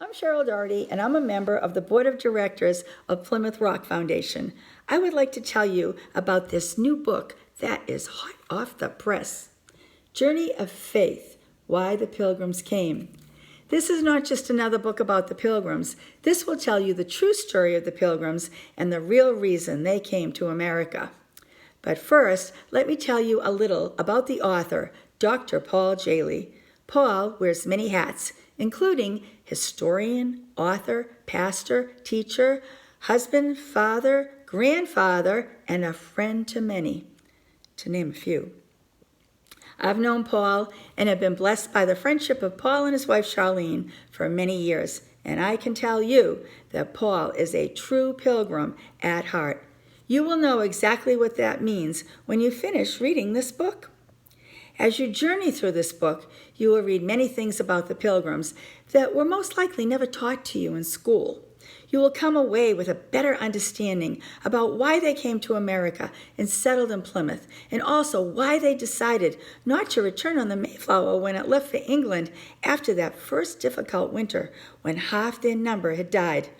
I'm Cheryl Doherty, and I'm a member of the Board of Directors of Plymouth Rock Foundation. I would like to tell you about this new book that is hot off the press. Journey of Faith, Why the Pilgrims Came. This is not just another book about the Pilgrims. This will tell you the true story of the Pilgrims and the real reason they came to America. But first, let me tell you a little about the author, Dr. Paul Jehle. Paul wears many hats, including historian, author, pastor, teacher, husband, father, grandfather, and a friend to many, to name a few. I've known Paul and have been blessed by the friendship of Paul and his wife Charlene for many years, and I can tell you that Paul is a true pilgrim at heart. You will know exactly what that means when you finish reading this book. As you journey through this book, you will read many things about the Pilgrims that were most likely never taught to you in school. You will come away with a better understanding about why they came to America and settled in Plymouth, and also why they decided not to return on the Mayflower when it left for England after that first difficult winter when half their number had died.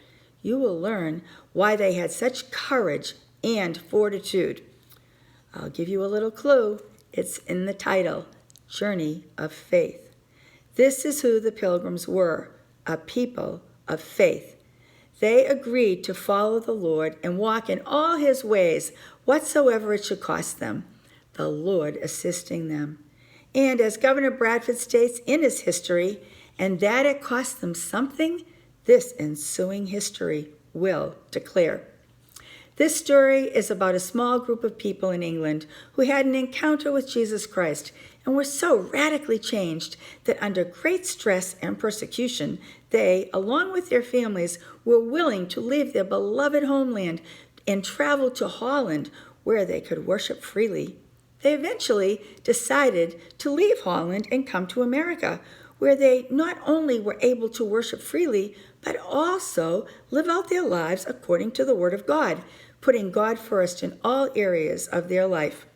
You will learn why they had such courage and fortitude. I'll give you a little clue. It's in the title, Journey of Faith. This is who the Pilgrims were, a people of faith. They agreed to follow the Lord and walk in all his ways, whatsoever it should cost them, the Lord assisting them. And as Governor Bradford states in his history, and that it cost them something, this ensuing history will declare. This story is about a small group of people in England who had an encounter with Jesus Christ and were so radically changed that under great stress and persecution, they, along with their families, were willing to leave their beloved homeland and travel to Holland where they could worship freely. They eventually decided to leave Holland and come to America, where they not only were able to worship freely, but also live out their lives according to the Word of God, putting God first in all areas of their life.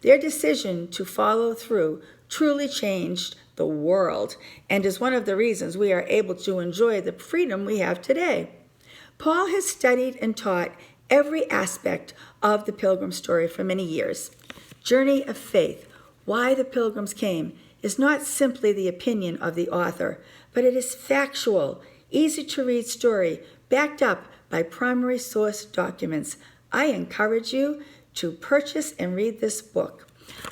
Their decision to follow through truly changed the world and is one of the reasons we are able to enjoy the freedom we have today. Paul has studied and taught every aspect of the Pilgrim story for many years. Journey of Faith, Why the Pilgrims Came, is not simply the opinion of the author, but it is factual, easy-to-read story backed up by primary source documents. I encourage you to purchase and read this book.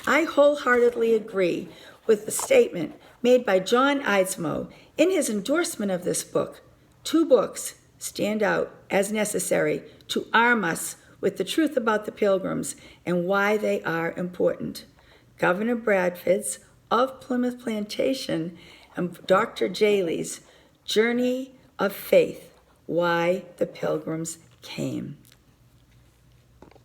I wholeheartedly agree with the statement made by John Eidsmoe in his endorsement of this book. Two books stand out as necessary to arm us with the truth about the Pilgrims and why they are important. Governor Bradford's of Plymouth Plantation and Dr. Jehle's Journey of Faith, Why the Pilgrims Came.